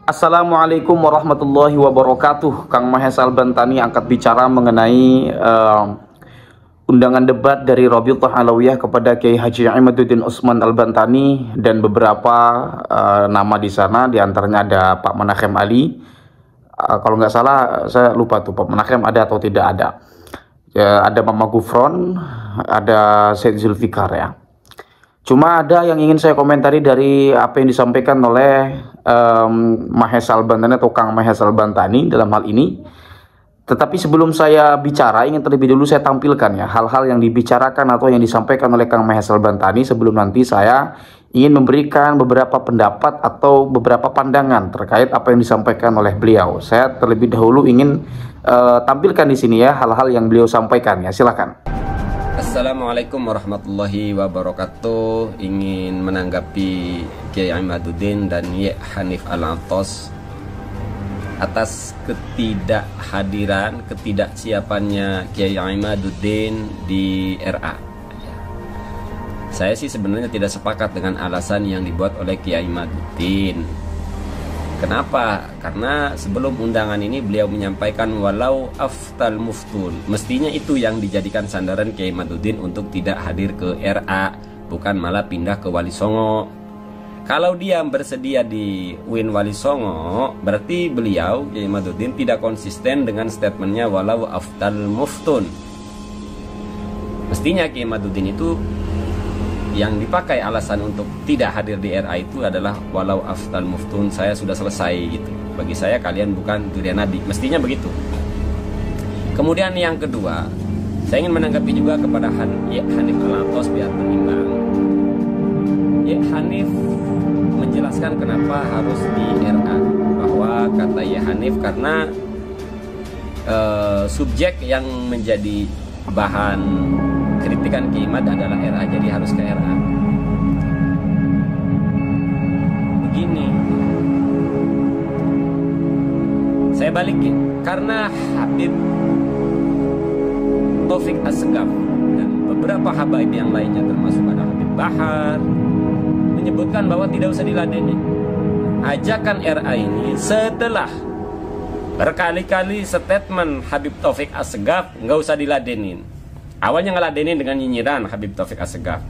Assalamualaikum warahmatullahi wabarakatuh. Kang Mahes Al-Bantani angkat bicara mengenai undangan debat dari Rabithah Alawiyah kepada Kiai Haji Imaduddin Utsman Al-Bantani dan beberapa nama di sana, diantaranya ada Pak Menachem Ali. Kalau nggak salah, saya lupa tuh Pak Menachem ada atau tidak ada. Ya, ada Mama Gufron, ada Said Zulfikar ya. Cuma ada yang ingin saya komentari dari apa yang disampaikan oleh Mahes Al-Bantani atau Kang Mahes Al-Bantani dalam hal ini. Tetapi sebelum saya bicara, ingin terlebih dulu saya tampilkan ya hal-hal yang dibicarakan atau yang disampaikan oleh Kang Mahes Al-Bantani sebelum nanti saya ingin memberikan beberapa pendapat atau beberapa pandangan terkait apa yang disampaikan oleh beliau. Saya terlebih dahulu ingin tampilkan di sini ya hal-hal yang beliau sampaikan ya. Silakan. Assalamualaikum warahmatullahi wabarakatuh. Ingin menanggapi Kiai Imaduddin dan Ye Hanif Al-Attas atas ketidaksiapannya Kiai Imaduddin di RA. Saya sih sebenarnya tidak sepakat dengan alasan yang dibuat oleh Kiai Imaduddin. Kenapa? Karena sebelum undangan ini beliau menyampaikan walau aftal muftun. Mestinya itu yang dijadikan sandaran Kiai Imaduddin untuk tidak hadir ke RA, bukan malah pindah ke Wali Songo. Kalau dia bersedia di Win Wali Songo, berarti beliau Kiai Imaduddin tidak konsisten dengan statementnya walau aftal muftun. Mestinya Kiai Imaduddin itu yang dipakai alasan untuk tidak hadir di RA itu adalah walau aftal muftun, saya sudah selesai gitu. Bagi saya kalian bukan durian nabi, mestinya begitu. Kemudian yang kedua, saya ingin menanggapi juga kepada Hanif Al-Attas biar berimbang. Hanif menjelaskan kenapa harus di RA, bahwa kata Hanif karena subjek yang menjadi bahan kritikan Kiai Imad adalah RA, jadi harus ke RA. Begini, saya balikin, karena Habib Taufik Assegaf dan beberapa habaib yang lainnya termasuk ada Habib Bahar menyebutkan bahwa tidak usah diladeni. Ajakan RA ini setelah berkali-kali statement Habib Taufik Assegaf nggak usah diladenin. Awalnya ngeladenin dengan nyinyiran Habib Taufik Assegaf.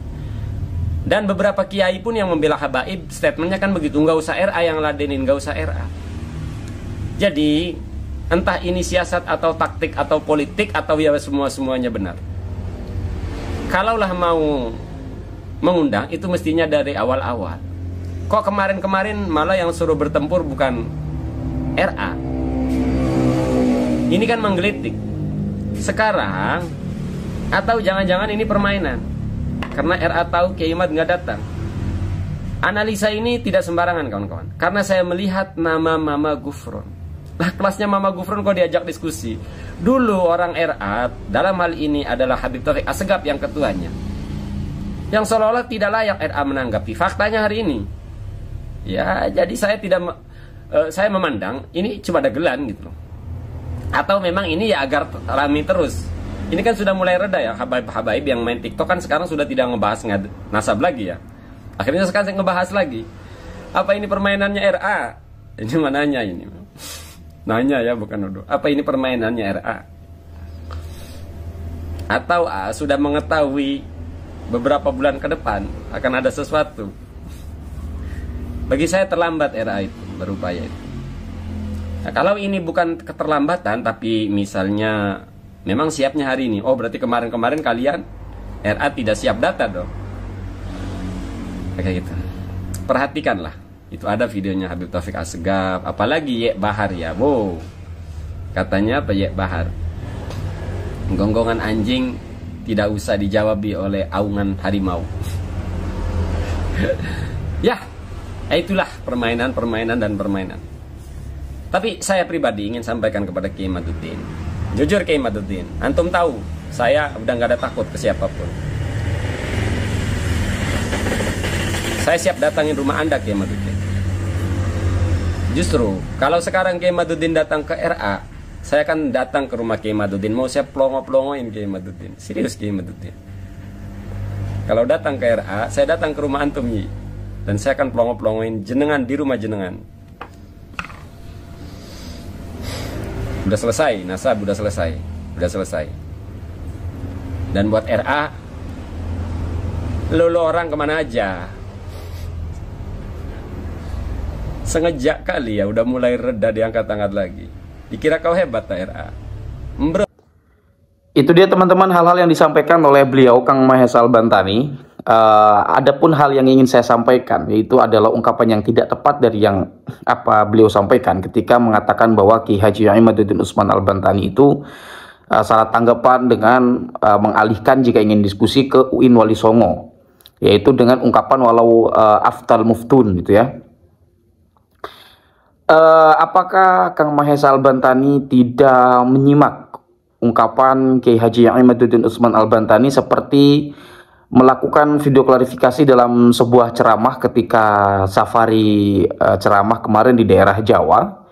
Dan beberapa kiai pun yang membela habaib, statementnya kan begitu, nggak usah RA yang ladenin, nggak usah RA. Jadi entah ini siasat atau taktik atau politik atau ya semuanya benar. Kalaulah mau mengundang itu mestinya dari awal-awal. Kok kemarin-kemarin malah yang suruh bertempur bukan RA? Ini kan menggelitik. Sekarang atau jangan-jangan ini permainan karena RA tahu Kiai Imad nggak datang. Analisa ini tidak sembarangan kawan-kawan, karena saya melihat nama Mama Gufron. Lah, kelasnya Mama Gufron kok diajak diskusi. Dulu orang RA dalam hal ini adalah Habib Taufik Assegaf yang ketuanya, yang seolah-olah tidak layak RA menanggapi. Faktanya hari ini ya, jadi saya memandang ini cuma dagelan gitu loh. Atau memang ini ya agar rame terus. Ini kan sudah mulai reda ya, habaib-habaib yang main TikTok kan sekarang sudah tidak ngebahas nasab lagi ya. Akhirnya sekarang saya ngebahas lagi. Apa ini permainannya RA? Ini cuma nanya ini. Nanya ya, bukan nuduh. Apa ini permainannya RA? Atau sudah mengetahui beberapa bulan ke depan akan ada sesuatu? Bagi saya terlambat RA itu berupaya itu. Nah, kalau ini bukan keterlambatan tapi misalnya memang siapnya hari ini, oh berarti kemarin-kemarin kalian RA tidak siap data dong. Kayak gitu. Perhatikanlah, itu ada videonya Habib Taufik Assegaf, apalagi Ye Bahar ya, wow. Katanya apa Ye Bahar? Gonggongan anjing tidak usah dijawabi oleh aungan harimau. Ya, itulah permainan dan permainan. Tapi saya pribadi ingin sampaikan kepada Kiai Imaduddin. Jujur Kiai Imaduddin, antum tahu saya udah gak ada takut ke siapapun. Saya siap datangin rumah anda Kiai Imaduddin. Justru kalau sekarang Kiai Imaduddin datang ke RA, saya akan datang ke rumah Kiai Imaduddin, mau saya pelongo-pelongoin Kiai Imaduddin. Serius Kiai Imaduddin. Kalau datang ke RA, saya datang ke rumah antum Yi, dan saya akan pelongo-pelongoin jenengan di rumah jenengan. Udah selesai, nasab udah selesai. Udah selesai. Dan buat RA, lo orang kemana aja? Sengaja kali ya udah mulai reda diangkat-angkat lagi. Dikira kau hebat tak RA? Itu dia teman-teman hal-hal yang disampaikan oleh beliau Kang Mahes Al-Bantani. Adapun hal yang ingin saya sampaikan yaitu adalah ungkapan yang tidak tepat dari yang beliau sampaikan ketika mengatakan bahwa Ki Haji Imaduddin Usman Al-Bantani itu salah tanggapan dengan mengalihkan jika ingin diskusi ke UIN Wali Songo, yaitu dengan ungkapan walau aftal muftun gitu ya. Apakah Kang Mahes Al-Bantani tidak menyimak ungkapan Kiai Haji Imaduddin Usman Al-Bantani seperti melakukan video klarifikasi dalam sebuah ceramah ketika safari ceramah kemarin di daerah Jawa?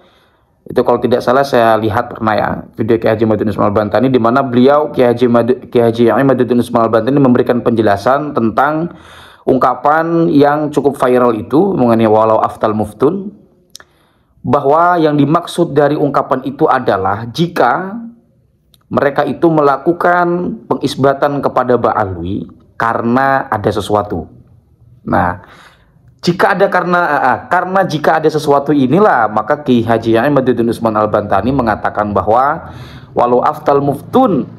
Itu kalau tidak salah saya lihat pernah ya video Kiai Haji Imaduddin Usman Al-Bantani, di mana beliau Kiai Haji Imaduddin Usman Al-Bantani memberikan penjelasan tentang ungkapan yang cukup viral itu mengenai walau aftal muftun, bahwa yang dimaksud dari ungkapan itu adalah jika mereka itu melakukan pengisbatan kepada Ba'alwi karena ada sesuatu. Nah, jika ada sesuatu inilah maka Ki Haji Imaduddin Usman Al-Bantani mengatakan bahwa walau aftal muftun,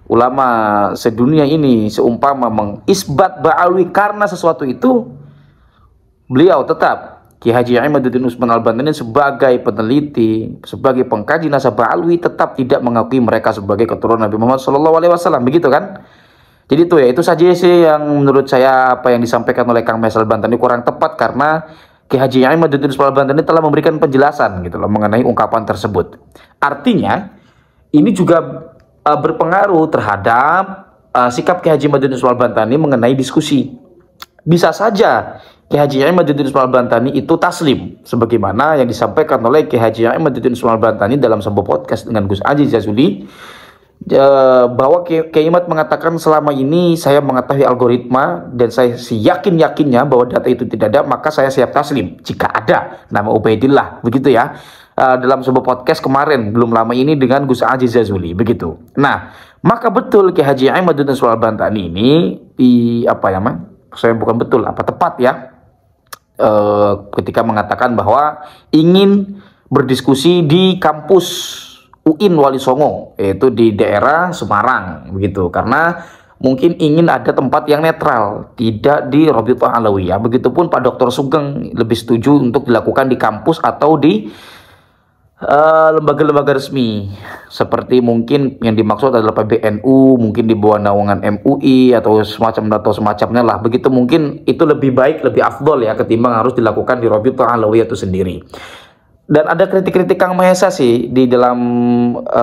ulama sedunia ini seumpama mengisbat Ba'alwi karena sesuatu itu, beliau tetap Ki Haji Imaduddin Usman Al-Bantani sebagai peneliti, sebagai pengkaji nasab Ba'alwi tetap tidak mengakui mereka sebagai keturunan Nabi Muhammad SAW, begitu kan? Jadi itu saja sih yang menurut saya apa yang disampaikan oleh Kang Mahes Al-Bantani kurang tepat, karena Ki Haji Imaduddin Usman Al-Bantani telah memberikan penjelasan gitu loh mengenai ungkapan tersebut. Artinya ini juga berpengaruh terhadap sikap Ki Haji Imaduddin Usman Al-Bantani mengenai diskusi. Bisa saja Ki Haji Imaduddin Usman Al-Bantani itu taslim sebagaimana yang disampaikan oleh Ki Haji Imaduddin Usman Al-Bantani dalam sebuah podcast dengan Gus Aziz Jazuli, bahwa Kiai Imad mengatakan selama ini saya mengetahui algoritma dan saya yakin-yakinnya bahwa data itu tidak ada, maka saya siap taslim jika ada nama Ubaidillah, begitu ya, dalam sebuah podcast kemarin belum lama ini dengan Gus Aziz Jazuli, begitu. Nah, maka betul Kiai Haji Imaduddin Usman Al-Bantani ini saya bukan betul tepat ya, ketika mengatakan bahwa ingin berdiskusi di kampus UIN Wali Songo, yaitu di daerah Semarang, begitu, karena mungkin ingin ada tempat yang netral, tidak di Rabithah Alawiyah. Begitupun Pak Dr. Sugeng lebih setuju untuk dilakukan di kampus atau di lembaga-lembaga resmi, seperti mungkin yang dimaksud adalah PBNU, mungkin di bawah naungan MUI atau semacamnya lah. Begitu, mungkin itu lebih baik, lebih afdol ya ketimbang harus dilakukan di Rabithah Alawiyah itu sendiri. Dan ada kritik-kritik Kang Mahes sih di dalam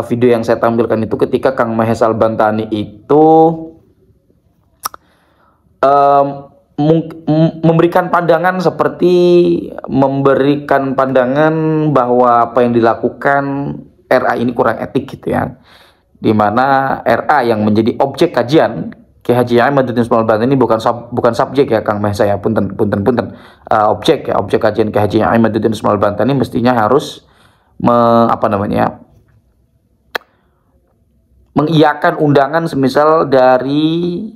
video yang saya tampilkan itu, ketika Kang Mahes Al-Bantani itu memberikan pandangan seperti memberikan pandangan bahwa apa yang dilakukan RA ini kurang etik gitu ya, dimana RA yang menjadi objek kajian Ki Haji Imaduddin Usman Al-Bantani bukan subjek ya Kang Mahes, saya punten objek kajian Ki Haji Imaduddin Usman Al-Bantani mestinya harus mengiyakan undangan semisal dari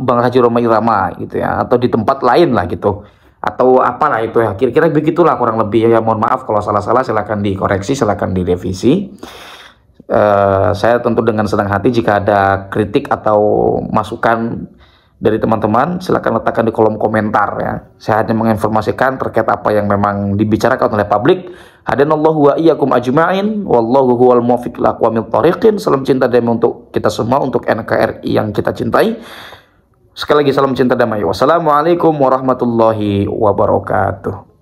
Bang Haji Roma Irama gitu ya, atau di tempat lain lah gitu, atau apalah itu ya, kira-kira begitulah kurang lebih ya. Mohon maaf kalau salah-salah, silakan dikoreksi, silakan direvisi. Saya tentu dengan senang hati jika ada kritik atau masukan dari teman-teman, silakan letakkan di kolom komentar ya. Saya hanya menginformasikan terkait apa yang memang dibicarakan oleh publik. Hadanallahu wa iyyakum ajma'in, wallahu huwal muwaffiq ila aqwamit thoriqin. Salam cinta damai untuk kita semua, untuk NKRI yang kita cintai. Sekali lagi salam cinta damai. Wassalamualaikum warahmatullahi wabarakatuh.